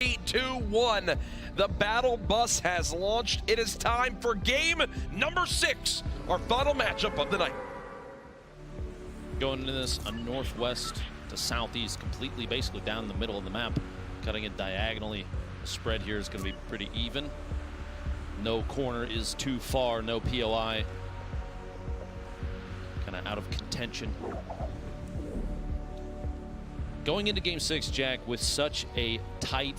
3, 2, 1. The battle bus has launched. It is time for game number 6, our final matchup of the night. Going into this, a northwest to southeast, completely basically down the middle of the map, cutting it diagonally. The spread here is going to be pretty even. No corner is too far, no POI. Kind of out of contention. Going into game 6, Jack, with such a tight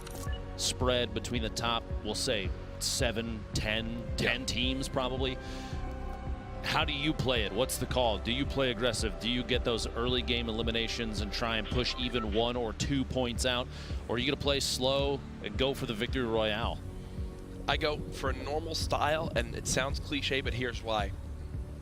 spread between the top, we'll say 7, 10 teams probably. How do you play it? What's the call? Do you play aggressive? Do you get those early game eliminations and try and push even 1 or 2 points out? Or are you going to play slow and go for the victory royale? I go for a normal style, and it sounds cliche, but here's why.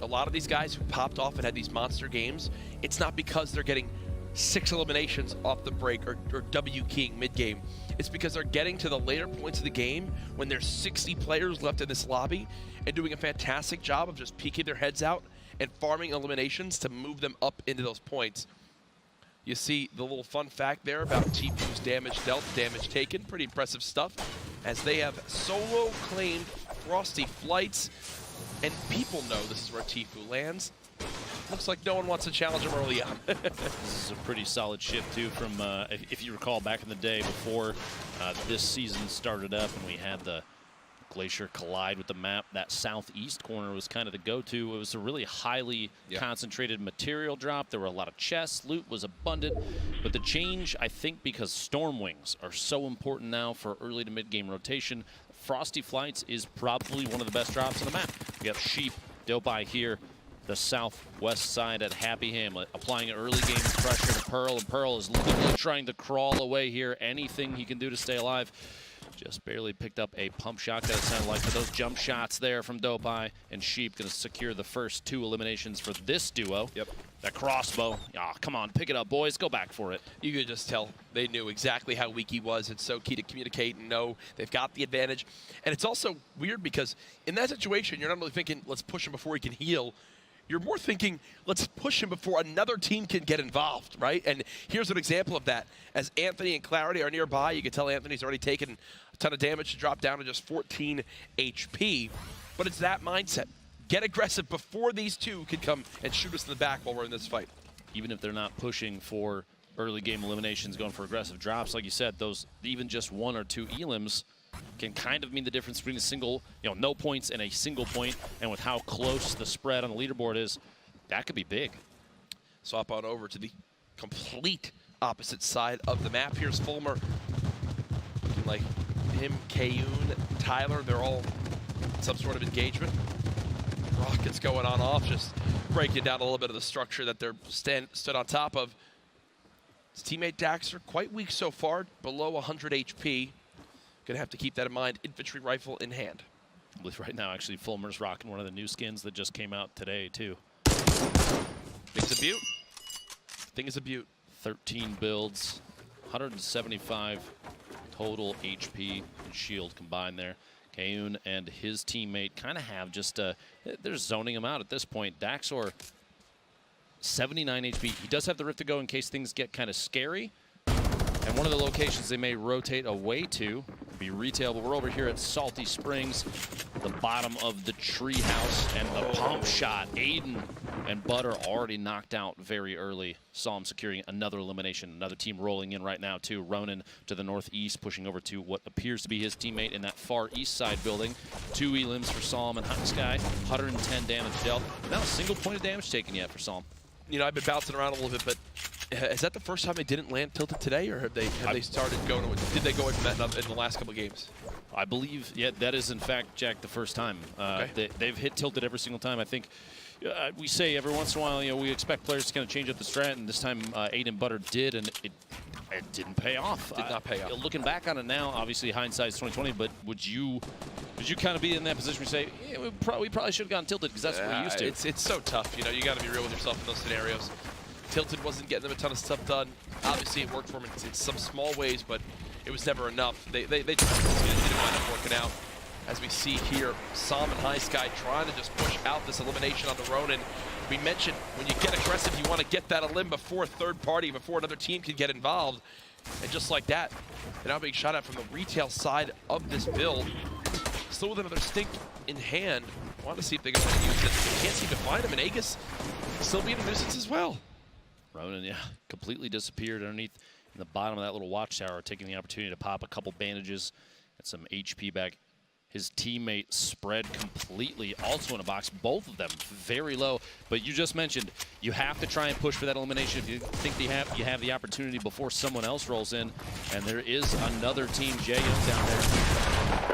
A lot of these guys who popped off and had these monster games, it's not because they're getting 6 eliminations off the break or W-keying mid-game. It's because they're getting to the later points of the game when there's 60 players left in this lobby and doing a fantastic job of just peeking their heads out and farming eliminations to move them up into those points. You see the little fun fact there about Tfu's damage dealt, damage taken. Pretty impressive stuff, as they have solo claimed Frosty Flights, and people know this is where Tfu lands. Looks like no one wants to challenge him early on. This is a pretty solid shift, too, from, if you recall, back in the day before this season started up and we had the Glacier collide with the map. That southeast corner was kind of the go-to. It was a really highly concentrated material drop. There were a lot of chests. Loot was abundant. But the change, I think, because Stormwings are so important now for early to mid-game rotation, Frosty Flights is probably one of the best drops on the map. We have Sheep, Dopai here, the southwest side at Happy Hamlet, applying early game pressure to Pearl, and Pearl is literally trying to crawl away here. Anything he can do to stay alive. Just barely picked up a pump shotgun, it sounded like, but those jump shots there from Dopai, and Sheep going to secure the first 2 eliminations for this duo. Yep. That crossbow, come on, pick it up, boys, go back for it. You could just tell they knew exactly how weak he was. It's so key to communicate and know they've got the advantage. And it's also weird because in that situation, you're not really thinking, let's push him before he can heal. You're more thinking, let's push him before another team can get involved, right? And here's an example of that. As Anthony and Clarity are nearby, you can tell Anthony's already taken a ton of damage to drop down to just 14 HP. But it's that mindset. Get aggressive before these two can come and shoot us in the back while we're in this fight. Even if they're not pushing for early game eliminations, going for aggressive drops, like you said, those even just 1 or 2 elims can kind of mean the difference between a single, no points and a single point. And with how close the spread on the leaderboard is, that could be big. Swap on over to the complete opposite side of the map. Here's Fulmer. Looking like him, Kayun, Tyler, they're all in some sort of engagement. Rockets going on off, just breaking down a little bit of the structure that they're stood on top of. His teammate Daxter, quite weak so far, below 100 HP. Gonna have to keep that in mind. Infantry rifle in hand. I believe right now, actually, Fulmer's rocking one of the new skins that just came out today, too. Thing's a beaut. Thing is a beaut. 13 builds, 175 total HP and shield combined there. Kayun and his teammate kind of have just, they're zoning him out at this point. Daxor, 79 HP. He does have the Rift to go in case things get kind of scary. And one of the locations they may rotate away to be retail, but we're over here at Salty Springs, the bottom of the treehouse, and the pump shot. Aiden and Butter already knocked out very early. Saw him securing another elimination. Another team rolling in right now, too. Ronan to the northeast, pushing over to what appears to be his teammate in that far east side building. 2 elims for Psalm and Hot Sky. 110 damage dealt. Not a single point of damage taken yet for Psalm. I've been bouncing around a little bit, but is that the first time they didn't land tilted today, or have they started going? Did they go in the last couple of games? I believe, that is in fact, Jack, the first time. Okay. They've hit tilted every single time. I think we say every once in a while, we expect players to kind of change up the strat, and this time Aiden Butter did, and it didn't pay off. Did not pay off. Looking back on it now, obviously hindsight's 2020, but would you kind of be in that position where you say, we probably should have gotten tilted because that's what we're used to? It's so tough. You got to be real with yourself in those scenarios. Tilted wasn't getting them a ton of stuff done. Obviously, it worked for them in some small ways, but it was never enough. They tried to, it didn't wind up working out. As we see here, Som and High Sky trying to just push out this elimination on the Ronin. We mentioned when you get aggressive, you want to get that elim before a third party, before another team can get involved. And just like that, they're now being shot at from the retail side of this build. Still with another stink in hand. Want to see if they're going to use it. They can't seem to find him, and Aegis still being a nuisance as well. Ronin, yeah, completely disappeared underneath in the bottom of that little watchtower, taking the opportunity to pop a couple bandages and some HP back. His teammate spread completely, also in a box, both of them very low. But you just mentioned you have to try and push for that elimination if you think you have the opportunity before someone else rolls in. And there is another team, Jay Young down there,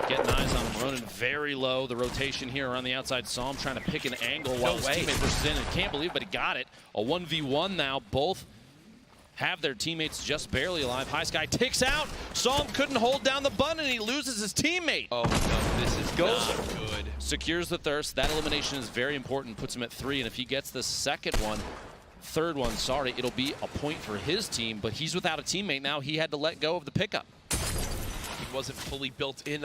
getting eyes on him. Ronin very low. The rotation here around the outside. Saw him trying to pick an angle while his teammate pushes in. And can't believe, but he got it. A 1v1 now. Both have their teammates just barely alive. High Sky takes out. Psalm couldn't hold down the button, and he loses his teammate. Oh no, this is not good. Secures the thirst. That elimination is very important. Puts him at 3, and if he gets the third one, sorry, it'll be a point for his team, but he's without a teammate now. He had to let go of the pickup. He wasn't fully built in.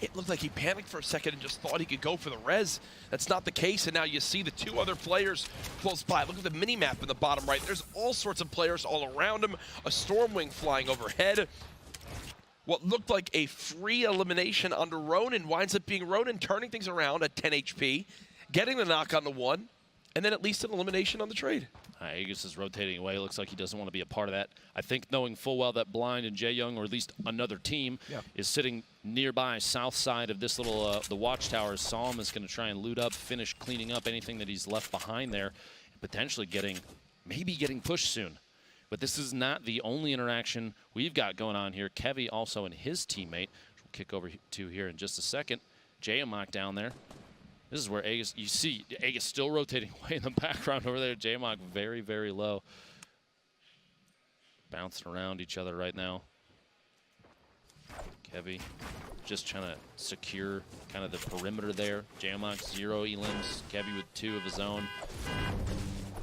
It looked like he panicked for a second and just thought he could go for the res. That's not the case, and now you see the two other players close by. Look at the mini-map in the bottom right. There's all sorts of players all around him. A Stormwing flying overhead. What looked like a free elimination onto Ronin winds up being Ronin turning things around at 10 HP, getting the knock on the 1, and then at least an elimination on the trade. Aegis is rotating away. Looks like he doesn't want to be a part of that. I think knowing full well that Blind and Jay Young, or at least another team, is sitting nearby south side of this little the watchtower. Psalm is going to try and loot up, finish cleaning up anything that he's left behind there, potentially maybe getting pushed soon. But this is not the only interaction we've got going on here. Kevy also and his teammate, which we'll kick over to here in just a second. Jayamok down there. This is where Aegis, you see Aegis still rotating away in the background over there. Jayamok very, very low. Bouncing around each other right now. Kevy just trying to secure kind of the perimeter there. Jayamok 0 elims. Kevy with 2 of his own.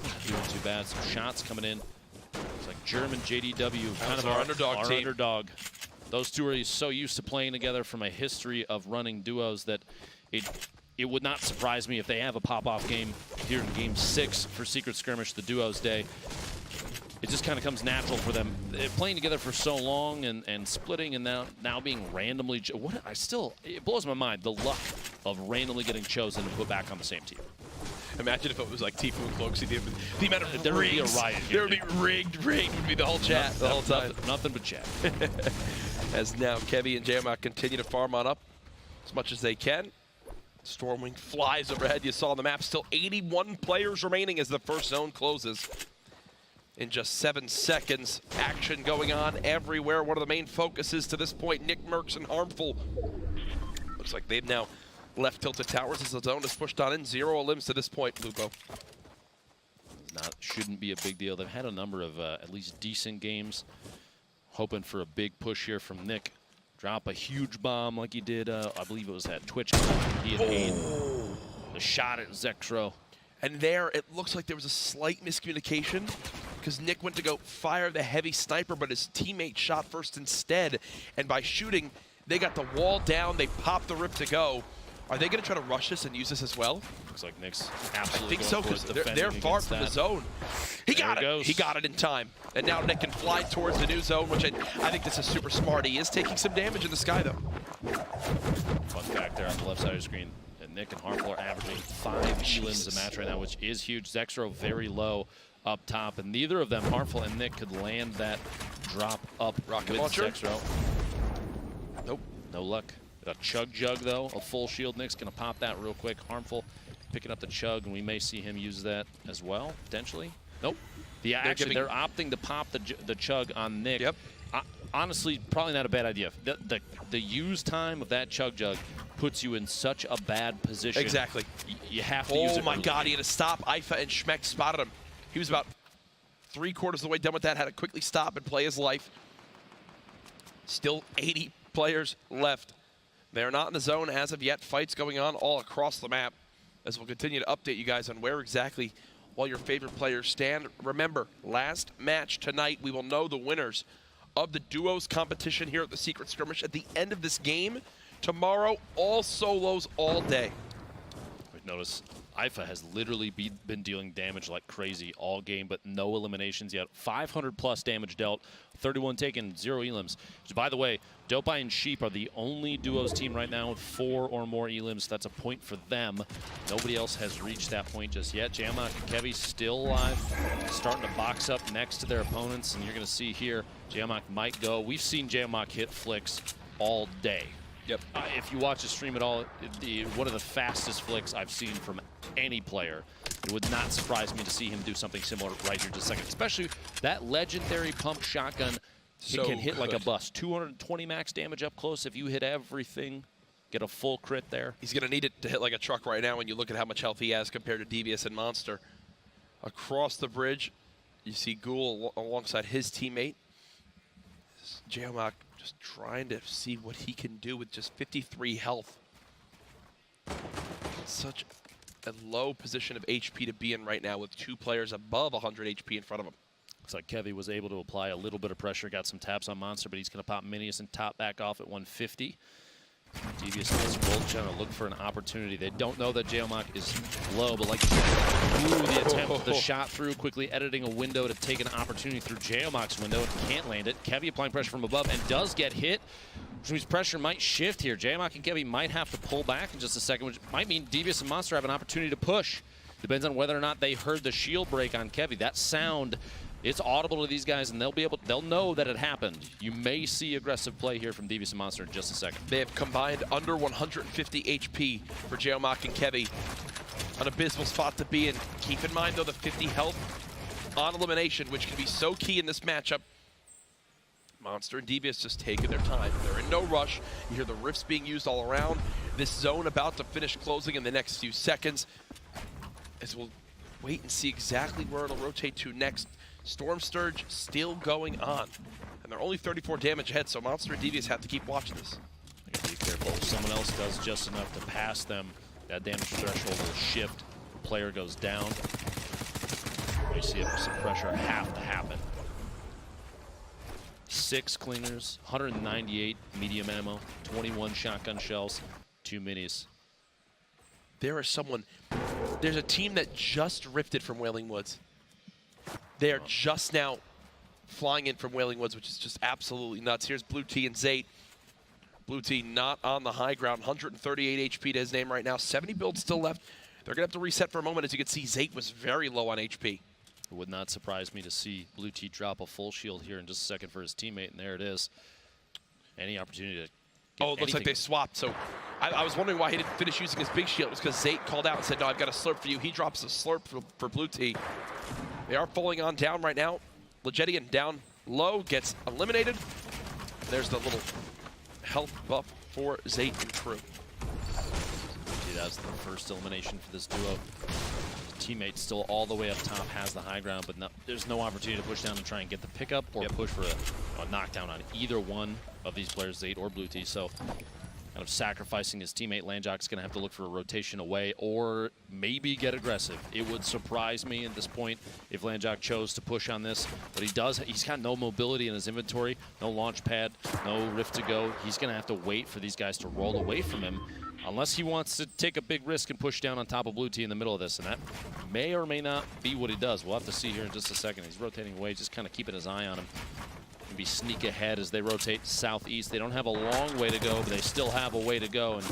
Not doing too bad. Some shots coming in. It's like German JDW, kind of our underdog. Those two are so used to playing together from a history of running duos that it would not surprise me if they have a pop-off game here in Game 6 for Secret Skirmish, the Duos Day. It just kind of comes natural for them. They're playing together for so long and splitting and now being randomly... It blows my mind, the luck of randomly getting chosen and put back on the same team. Imagine if it was like Tfue and Cloaksy. The amount of there would be a riot here. There would be rigged would be the whole chat the whole time. Nothing but chat. As now Kevy and Jayamok continue to farm on up as much as they can. Stormwing flies overhead. You saw on the map, still 81 players remaining as the first zone closes. In just 7 seconds, action going on everywhere. One of the main focuses to this point, Nick Mercs and Harmful. Looks like they've now left Tilted Towers as the zone is pushed on in. 0 elims to this point, Lupo. Shouldn't be a big deal. They've had a number of at least decent games. Hoping for a big push here from Nick. Drop a huge bomb like he did, I believe it was at Twitch. He had aimed the shot at Zexro. And there, it looks like there was a slight miscommunication because Nick went to go fire the heavy sniper, but his teammate shot first instead. And by shooting, they got the wall down. They popped the rip to go. Are they going to try to rush this and use this as well? Looks like Nick's absolutely I think so, because they're far from the zone. He got it. He got it in time. And now Nick can fly towards the new zone, which I think this is super smart. He is taking some damage in the sky, though. Fun fact there on the left side of the screen. And Nick and Harmful are averaging 5 elims a match right now, which is huge. Zexro very low up top, and neither of them, Harmful and Nick, could land that drop up rocket with launcher. Zexro. Nope. No luck. A Chug Jug, though, a full shield. Nick's going to pop that real quick. Harmful picking up the Chug, and we may see him use that as well, potentially. Nope. They're opting to pop the Chug on Nick. Yep. Honestly, probably not a bad idea. The use time of that Chug Jug puts you in such a bad position. Exactly. You have to use it. Oh, my God. He had to stop. Ifa and Schmeck spotted him. He was about 3/4 of the way done with that, had to quickly stop and play his life. Still 80 players left. They're not in the zone as of yet. Fights going on all across the map as we'll continue to update you guys on where exactly all your favorite players stand. Remember, last match tonight, we will know the winners of the duos competition here at the Secret Skirmish. At the end of this game, Tomorrow, all solos all day. Notice IFA has literally been dealing damage like crazy all game, but no eliminations yet. 500 plus damage dealt, 31 taken, 0 elims. Which, by the way, Dopai and Sheep are the only duos team right now with 4 or more elims. That's a point for them. Nobody else has reached that point just yet. Jamok and Kevy still alive, starting to box up next to their opponents, and you're going to see here, Jamok might go. We've seen Jamok hit flicks all day. Yep. If you watch the stream at all, one of the fastest flicks I've seen from any player. It would not surprise me to see him do something similar right here just a second. Especially that legendary pump shotgun. It can hit like a bus. 220 max damage up close if you hit everything. Get a full crit there. He's going to need it to hit like a truck right now when you look at how much health he has compared to Devious and Monster. Across the bridge, you see Ghoul alongside his teammate. Jamok just trying to see what he can do with just 53 health. Such a low position of HP to be in right now with 2 players above 100 HP in front of him. Looks like Kevy was able to apply a little bit of pressure, got some taps on Monster, but he's going to pop Minius and top back off at 150. Devious and his Wolf trying to look for an opportunity. They don't know that Jamok is low, but like the attempt, the shot through, quickly editing a window to take an opportunity through Jamok's window and can't land it. Kevy applying pressure from above and does get hit, which means pressure might shift here. Jamok and Kevy might have to pull back in just a second, which might mean Devious and Monster have an opportunity to push. Depends on whether or not they heard the shield break on Kevy. That sound, it's audible to these guys, and they'll know that it happened. You may see aggressive play here from Devious and Monster in just a second. They have combined under 150 HP for Jamok and Kevy. An abysmal spot to be in. Keep in mind, though, the 50 health on elimination, which can be so key in this matchup. Monster and Devious just taking their time. They're in no rush. You hear the rifts being used all around. This zone about to finish closing in the next few seconds. As we'll wait and see exactly where it'll rotate to next. Storm Sturge still going on. And they're only 34 damage ahead, so Monster and Devious have to keep watching this. I gotta be careful. If someone else does just enough to pass them, that damage threshold will shift. The player goes down. You see some pressure have to happen. 6 cleaners, 198 medium ammo, 21 shotgun shells, 2 minis. There's a team that just rifted from Wailing Woods. They are just now flying in from Wailing Woods, which is just absolutely nuts. Here's Blue T and Zate. Blue T not on the high ground, 138 HP to his name right now. 70 builds still left. They're going to have to reset for a moment. As you can see, Zate was very low on HP. It would not surprise me to see Blue T drop a full shield here in just a second for his teammate, and there it is. Any opportunity to Oh, it looks like they swapped. So I was wondering why he didn't finish using his big shield. It was because Zate called out and said, no, I've got a slurp for you. He drops a slurp for Blue T. They are falling on down right now. Legedian down low, gets eliminated. There's the little health buff for Zate and crew. That's the first elimination for this duo. Teammate still all the way up top, has the high ground, but there's no opportunity to push down and try and get the pickup or push for a knockdown on either one of these players, Zate or Blue T. So kind of sacrificing his teammate. Landjock's going to have to look for a rotation away or maybe get aggressive. It would surprise me at this point if Landjock chose to push on this, but he's got no mobility in his inventory, no launch pad, no rift to go. He's going to have to wait for these guys to roll away from him unless he wants to take a big risk and push down on top of Blue T in the middle of this, and that may or may not be what he does. We'll have to see here in just a second. He's rotating away, just kind of keeping his eye on him. Maybe sneak ahead as they rotate southeast. They don't have a long way to go, but they still have a way to go, and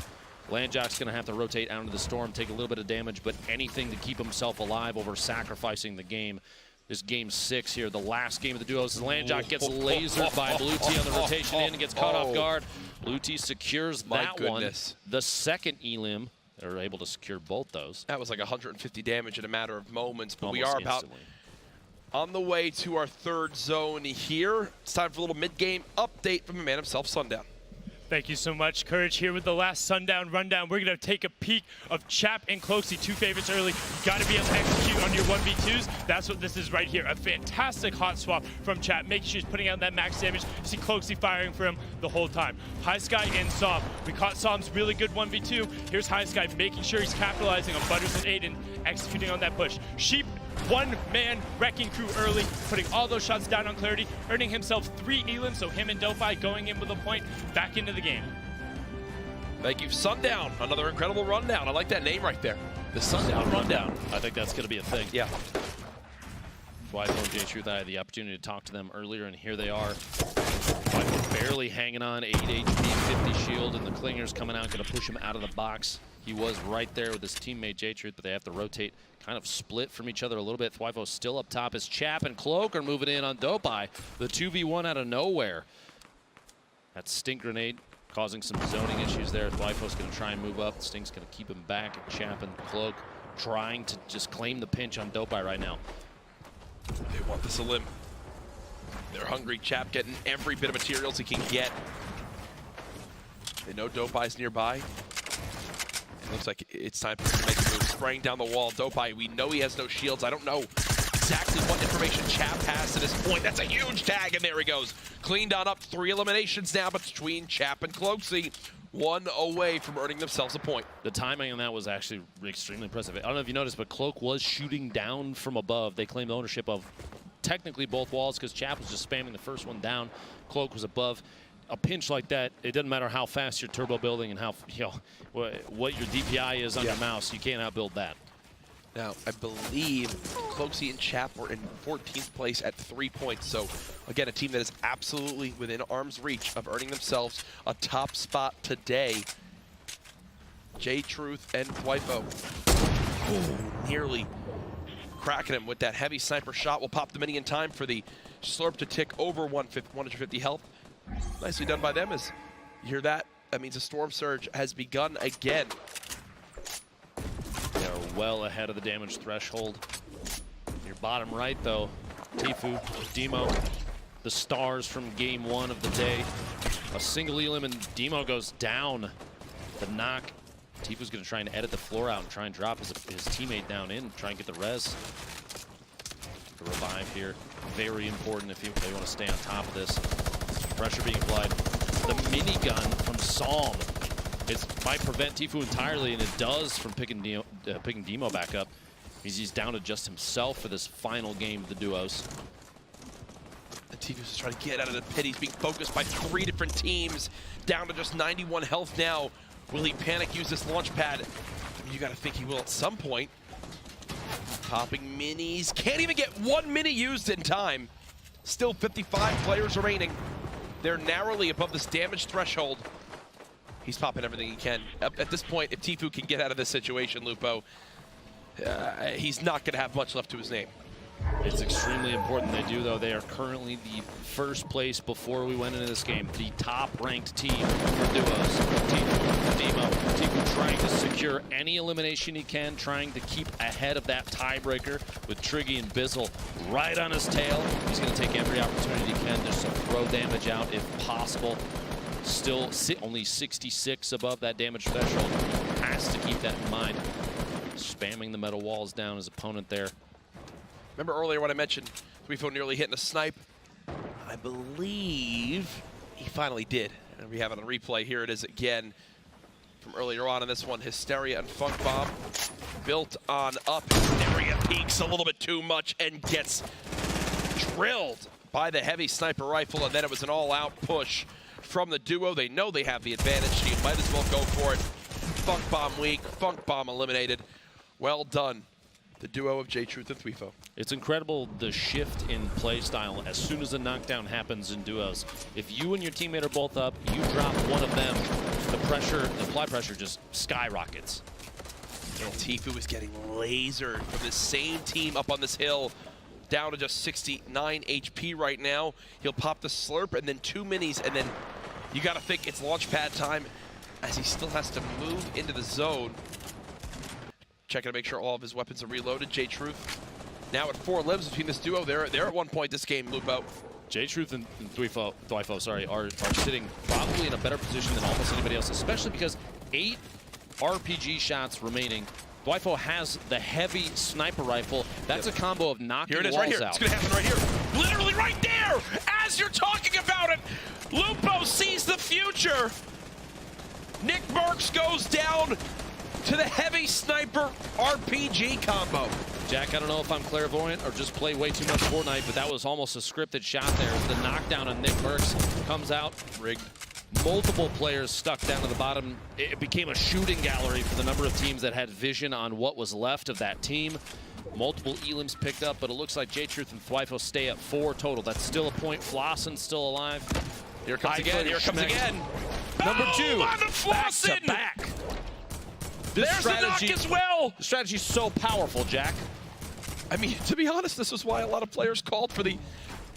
Landjock's going to have to rotate out into the storm, take a little bit of damage, but anything to keep himself alive over sacrificing the game. This game 6 here, the last game of the duos. Landjock gets lasered by Blue T on the rotation in and gets caught off guard. Blue T secures that one. The second elim, they're able to secure both those. That was like 150 damage in a matter of moments, but Almost we are instantly. About on the way to our third zone here. It's time for a little mid-game update from the man himself, Sundown. Thank you so much, Courage, here with the last Sundown rundown. We're going to take a peek of Chap and Cloakzy, 2 favorites early. You got to be able to execute on your 1v2s. That's what this is right here. A fantastic hot swap from Chap, making sure he's putting out that max damage. You see Cloakzy firing for him the whole time. High Sky and Psalm. We caught Psalm's really good 1v2. Here's High Sky making sure he's capitalizing on Butters and Aiden, executing on that push. Sheep, 1-man wrecking crew early, putting all those shots down on Clarity, earning himself 3 elims, so him and Dopai going in with a point back into the game. Thank you, Sundown. Another incredible rundown. I like that name right there. The Sundown Rundown. I think that's going to be a thing. Yeah. Dwight and J-Truth, I had the opportunity to talk to them earlier, and here they are. Dwight barely hanging on, 8 HP, 50 shield, and the Clingers coming out, going to push him out of the box. He was right there with his teammate J-Truth, but they have to rotate, kind of split from each other a little bit. Thwyfo's still up top as Chap and Cloak are moving in on Dopeye. The 2v1 out of nowhere. That stink grenade causing some zoning issues there. Thwyfo's going to try and move up. Stink's going to keep him back. Chap and Cloak trying to just claim the pinch on Dopeye right now. They want this elim. They're hungry. Chap getting every bit of materials he can get. They know Dopeye's nearby. It looks like it's time for him to make a move. Spraying down the wall. Dopeye, we know he has no shields. I don't know exactly what information Chap has to this point. That's a huge tag, and there he goes. Cleaned on up. 3 eliminations now between Chap and Cloaksy. 1 away from earning themselves a point. The timing on that was actually extremely impressive. I don't know if you noticed, but Cloak was shooting down from above. They claimed ownership of technically both walls because Chap was just spamming the first one down. Cloak was above. A pinch like that, it doesn't matter how fast you're turbo building and how, what your DPI is on your mouse. You can't outbuild that. Now, I believe Cloaksy and Chap were in 14th place at 3 points. So, again, a team that is absolutely within arm's reach of earning themselves a top spot today. J-Truth and Thwyfo. Nearly cracking him with that heavy sniper shot. Will pop the mini in time for the slurp to tick over 150 health. Nicely done by them. As you hear that, that means a storm surge has begun again. They're well ahead of the damage threshold. Your bottom right, though, Tfue, Demo, the stars from game 1 of the day. A single elim and Demo goes down. The knock. Tfue's going to try and edit the floor out and try and drop his teammate down in, try and get the res. The revive here, very important if they want to stay on top of this. Pressure being applied. The minigun from Psalm. It might prevent Tfue entirely, and it does from picking Demo back up. He's down to just himself for this final game of the duos. And Tfue's trying to get out of the pit. He's being focused by 3 different teams. Down to just 91 health now. Will he panic, use this launch pad? You got to think he will at some point. Popping minis. Can't even get 1 mini used in time. Still 55 players remaining. They're narrowly above this damage threshold. He's popping everything he can. At this point, if Tfue can get out of this situation, Lupo, he's not going to have much left to his name. It's extremely important they do, though. They are currently the first place before we went into this game. The top-ranked team for duos. Tfue, Demo, Tfue trying to secure any elimination he can, trying to keep ahead of that tiebreaker with Triggy and Bizzle right on his tail. He's going to take every opportunity he can just to throw damage out if possible. Still only 66 above that damage threshold. Has to keep that in mind. Spamming the metal walls down his opponent there. Remember earlier when I mentioned Thwyfo nearly hitting a snipe? I believe he finally did. And we have it on replay. Here it is again from earlier on in this one. Hysteria and Funk Bomb built on up. Hysteria peaks a little bit too much and gets drilled by the heavy sniper rifle. And then it was an all-out push from the duo. They know they have the advantage, so you might as well go for it. Funk Bomb weak. Funk Bomb eliminated. Well done. The duo of J-Truth and Thwyfo. It's incredible the shift in play style as soon as a knockdown happens in duos. If you and your teammate are both up, you drop one of them, the apply pressure just skyrockets. And Tfue is getting lasered from the same team up on this hill. Down to just 69 HP right now. He'll pop the slurp and then 2 minis, and then you gotta think it's launch pad time as he still has to move into the zone. Checking to make sure all of his weapons are reloaded. J-Truth now at 4 limbs between this duo. They're at 1 point this game, Lupo. J-Truth and Thwyfo are sitting probably in a better position than almost anybody else, especially because 8 RPG shots remaining. Thwyfo has the heavy sniper rifle. That's a combo of knocking walls out. Here it is, right here. It's going to happen right here. Literally right there! As you're talking about it, Lupo sees the future. Nick Burks goes down to the heavy sniper RPG combo. Jack, I don't know if I'm clairvoyant or just play way too much Fortnite, but that was almost a scripted shot there. The knockdown on Nick Burks comes out. Rigged. multiple players stuck down to the bottom. It became a shooting gallery for the number of teams that had vision on what was left of that team. Multiple elims picked up, but it looks like J-Truth and Thwyfo stay at 4 total. That's still a point. Flossen's still alive. Here comes again. Here comes again. Number 2. On the Flossen. Back to back. There's the knock as well. The strategy's so powerful, Jack. I mean, to be honest, this is why a lot of players called for the.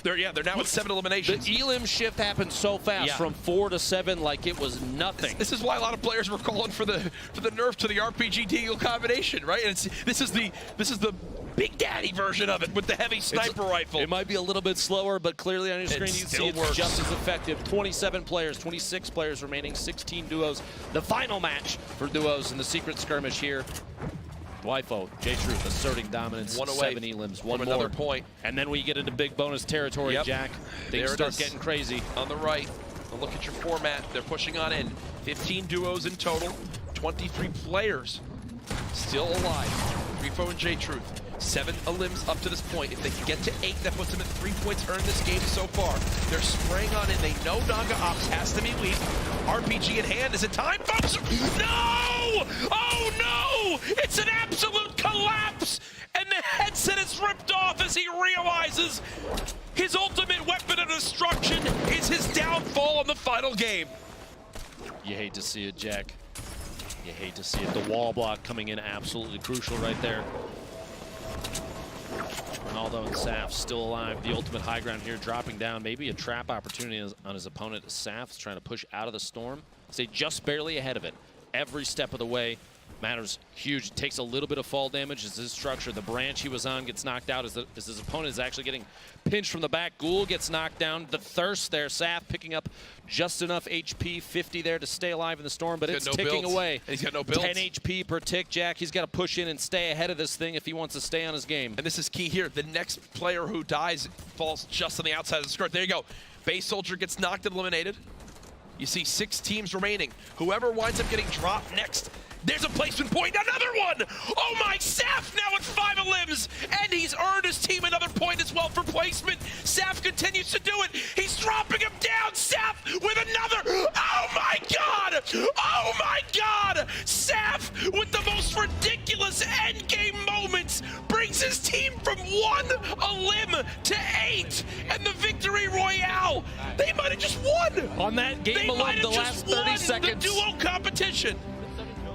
They're now at 7 eliminations. The elim shift happened so fast, from 4 to 7, like it was nothing. This is why a lot of players were calling for the nerf to the RPG deal combination, right? And this is the Big Daddy version of it with the heavy sniper rifle. It might be a little bit slower, but clearly on your screen you can see it's just as effective. 27 players, 26 players remaining, 16 duos. The final match for duos in the secret skirmish here. Thwyfo, J-Truth asserting dominance. 1 away 7 elims, 1 more. Another point. And then we get into big bonus territory, Jack. Things start getting crazy. On the right, look at your format. They're pushing on in. 15 duos in total, 23 players still alive. Thwyfo and J-Truth. 7 elims up to this point. If they can get to 8, that puts them at 3 points earned this game so far. They're spraying on in. They know Naga Ops has to be weak. RPG in hand. Is it time, folks? No! Oh, no! It's an absolute collapse! And the headset is ripped off as he realizes his ultimate weapon of destruction is his downfall in the final game. You hate to see it, Jack. You hate to see it. The wall block coming in absolutely crucial right there. Ronaldo and Saf still alive. The ultimate high ground here dropping down. Maybe a trap opportunity on his opponent. Saf's trying to push out of the storm. Stay just barely ahead of it. Every step of the way matters huge. It takes a little bit of fall damage as his structure. The branch he was on gets knocked out as his opponent is actually getting pinched from the back. Ghoul gets knocked down. The thirst there. Saf picking up just enough HP, 50 there to stay alive in the storm, but it's ticking away. And he's got no builds. 10 HP per tick, Jack. He's got to push in and stay ahead of this thing if he wants to stay on his game. And this is key here. The next player who dies falls just on the outside of the skirt. There you go. Base Soldier gets knocked and eliminated. You see 6 teams remaining. Whoever winds up getting dropped next, there's a placement point, another one! Oh my, Saf now at 5 elims, and he's earned his team another point as well for placement. Saf continues to do it. He's dropping him down, Saf with another. Oh my God! Oh my God! Saf with the most ridiculous endgame moments brings his team from 1 elim to 8, and the victory royale. They might have just won. On that game alone, the last 30 seconds. The duo competition.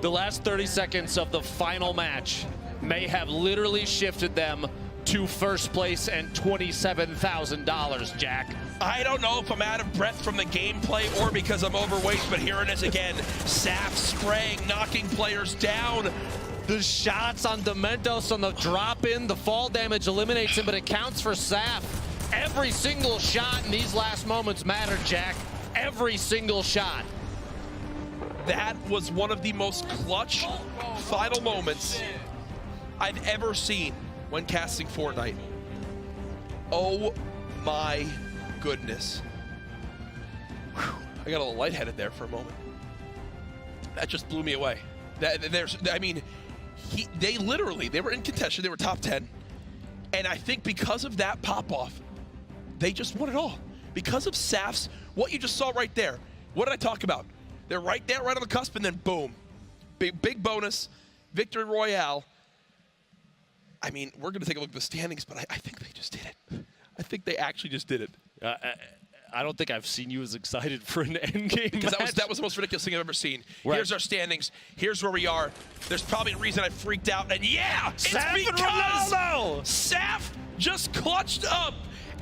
The last 30 seconds of the final match may have literally shifted them to first place and $27,000, Jack. I don't know if I'm out of breath from the gameplay or because I'm overweight, but here it is again. Saf spraying, knocking players down. The shots on Dementos on the drop-in, the fall damage eliminates him, but it counts for Saf. Every single shot in these last moments mattered, Jack. Every single shot. That was one of the most clutch final moments I've ever seen when casting Fortnite. Oh my goodness. Whew. I got a little lightheaded there for a moment. That just blew me away. They were in contention, they were top 10. And I think because of that pop-off, they just won it all. Because of Saf's, what you just saw right there. What did I talk about? They're right there, right on the cusp, and then boom. Big bonus, victory royale. I mean, we're going to take a look at the standings, but I think they just did it. I think they actually just did it. I don't think I've seen you as excited for an endgame because match. that was the most ridiculous thing I've ever seen. Right. Here's our standings. Here's where we are. There's probably a reason I freaked out, and yeah, it's Saf because Saf just clutched up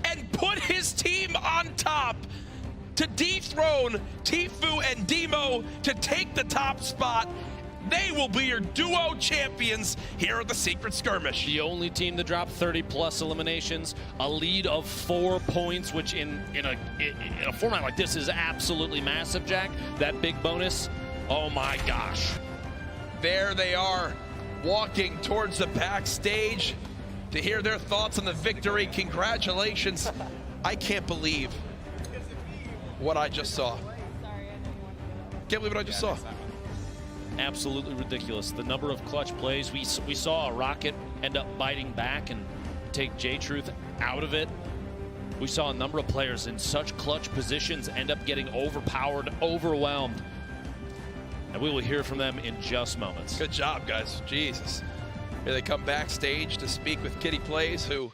and put his team on top to dethrone Tfue and Demo to take the top spot. They will be your duo champions here at the Secret Skirmish. The only team to drop 30+ eliminations, a lead of 4 points, which in a format like this is absolutely massive, Jack. That big bonus, oh my gosh. There they are, walking towards the backstage to hear their thoughts on the victory. Congratulations. I can't believe what I just saw. Can't believe what I just saw. Absolutely ridiculous. The number of clutch plays. We saw a Rocket end up biting back and take J-Truth out of it. we saw a number of players in such clutch positions end up getting overpowered, overwhelmed. And we will hear from them in just moments. Good job, guys. Jesus. Here they come backstage to speak with Kitty Plays, who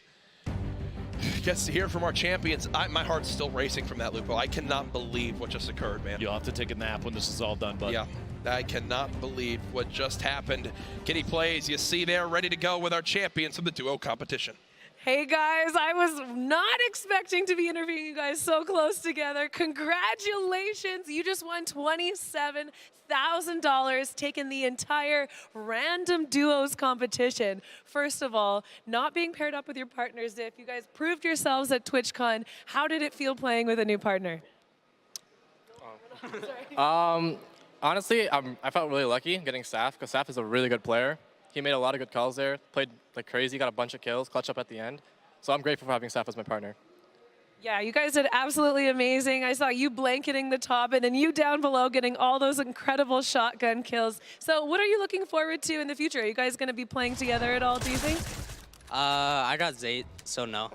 gets to hear from our champions. My heart's still racing from that, Lupo. I cannot believe what just occurred, man. You'll have to take a nap when this is all done, bud. Yeah, I cannot believe what just happened. Kitty Plays, you see there, ready to go with our champions from the duo competition. Hey guys, I was not expecting to be interviewing you guys so close together. Congratulations, you just won $27,000, taking the entire random duos competition. First of all, not being paired up with your partners, Diff, you guys proved yourselves at TwitchCon. How did it feel playing with a new partner? Honestly, I felt really lucky getting Saf, because Saf is a really good player. He made a lot of good calls there, played like crazy, got a bunch of kills, clutch up at the end. So I'm grateful for having Saf as my partner. Yeah, you guys did absolutely amazing. I saw you blanketing the top and then you down below getting all those incredible shotgun kills. So what are you looking forward to in the future? Are you guys going to be playing together at all, do you think? I got Zayt, so no.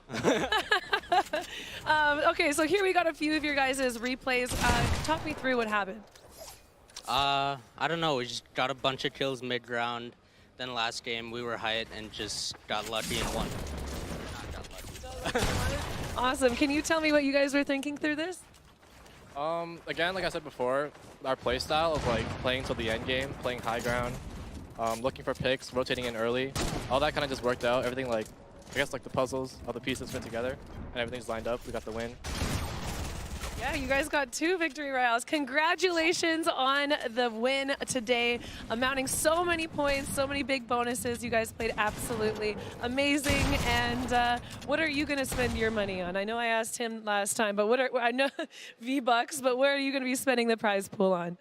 Okay, so here we got a few of your guys' replays. Talk me through what happened. I don't know, we just got a bunch of kills mid-round. Then last game we were hyped and just got lucky and won. Not got lucky. Awesome. Can you tell me what you guys were thinking through this? Again, like I said before, our play style of like playing till the end game, playing high ground, looking for picks, rotating in early, all that kind of just worked out. Everything like, I guess like the puzzles, all the pieces fit together, and everything's lined up. We got the win. Yeah, you guys got 2 victory royales. Congratulations on the win today, amounting so many points, so many big bonuses. You guys played absolutely amazing. And what are you going to spend your money on? I know I asked him last time, but I know V-Bucks, but where are you going to be spending the prize pool on?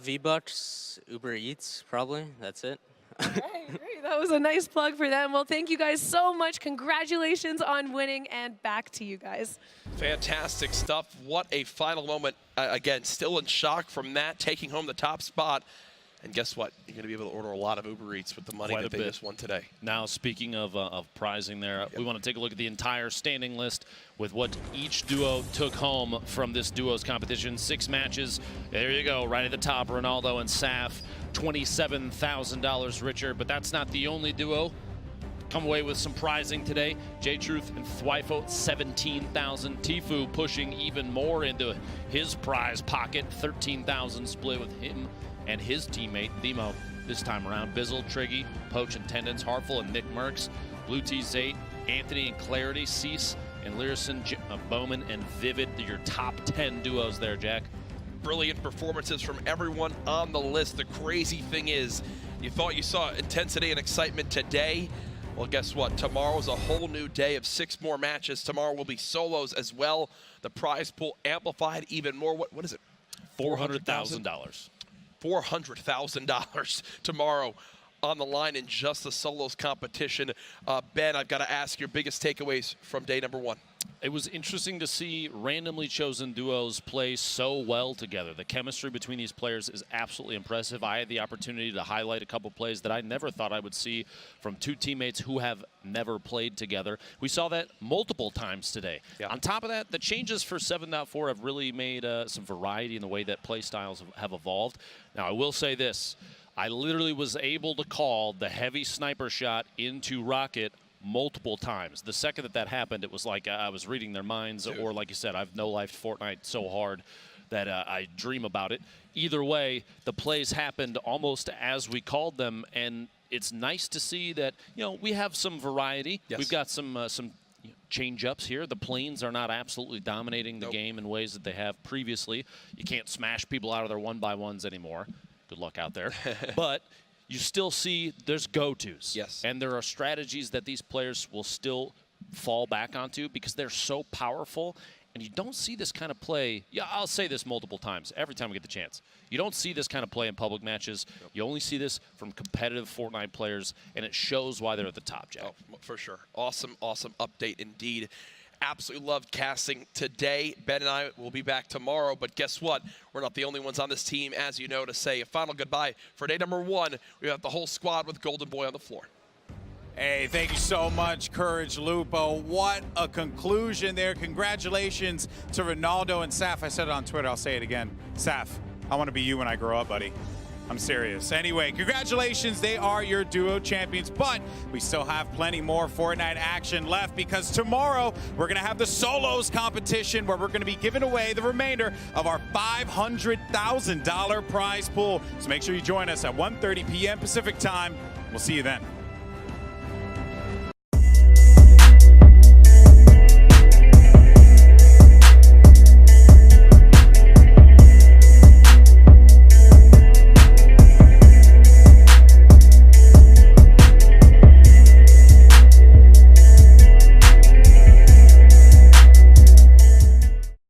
V-Bucks, Uber Eats, probably. That's it. Great. That was a nice plug for them. Well, thank you guys so much. Congratulations on winning, and back to you guys. Fantastic stuff. What a final moment. Again, still in shock from that, taking home the top spot. And guess what? You're going to be able to order a lot of Uber Eats with the money that they just won today. Now, speaking of prizing there, we want to take a look at the entire standing list with what each duo took home from this duos competition. 6 matches. There you go, right at the top, Ronaldo and Saf, $27,000 richer. But that's not the only duo. Come away with some prizing today. J-Truth and Thwifo, $17,000. Tfue pushing even more into his prize pocket, $13,000 split with him and his teammate, Themo, this time around. Bizzle, Triggy, Poach and Tendence, Hartful and Nick Merckx, Blue T Zayt, Anthony and Clarity, Cease and Lyrison, Bowman and Vivid, your top 10 duos there, Jack. Brilliant performances from everyone on the list. The crazy thing is, you thought you saw intensity and excitement today. Well, guess what? Tomorrow's a whole new day of 6 more matches. Tomorrow will be solos as well. The prize pool amplified even more. What is it? $400,000. $400,000 tomorrow on the line in just the solos competition. Ben, I've got to ask your biggest takeaways from day number 1. It was interesting to see randomly chosen duos play so well together. The chemistry between these players is absolutely impressive. I had the opportunity to highlight a couple plays that I never thought I would see from 2 teammates who have never played together. We saw that multiple times today. Yeah. On top of that, the changes for 7.4 have really made some variety in the way that play styles have evolved. Now, I will say this. I literally was able to call the heavy sniper shot into Rocket multiple times. The second that happened, it was like I was reading their minds, or like you said, I've no-lifed Fortnite so hard that I dream about it. Either way, the plays happened almost as we called them, and it's nice to see that, you know, we have some variety. Yes. We've got some change-ups here. The planes are not absolutely dominating the game in ways that they have previously. You can't smash people out of their 1x1s anymore. Good luck out there. But you still see there's go-tos. Yes. And there are strategies that these players will still fall back onto because they're so powerful. And you don't see this kind of play. Yeah, I'll say this multiple times every time we get the chance. You don't see this kind of play in public matches. Yep. You only see this from competitive Fortnite players, and it shows why they're at the top, Jack. Oh, for sure. Awesome, awesome update indeed. Absolutely loved casting today. Ben and I will be back tomorrow, but guess what? We're not the only ones on this team, as you know, to say a final goodbye for day number 1. We have the whole squad with Golden Boy on the floor. Hey, thank you so much, CourageJD. What a conclusion there. Congratulations to Ronaldo and Saf. I said it on Twitter. I'll say it again. Saf, I want to be you when I grow up, buddy. I'm serious. Anyway, congratulations. They are your duo champions, but we still have plenty more Fortnite action left because tomorrow we're going to have the solos competition where we're going to be giving away the remainder of our $500,000 prize pool. So make sure you join us at 1:30 p.m. Pacific time. We'll see you then.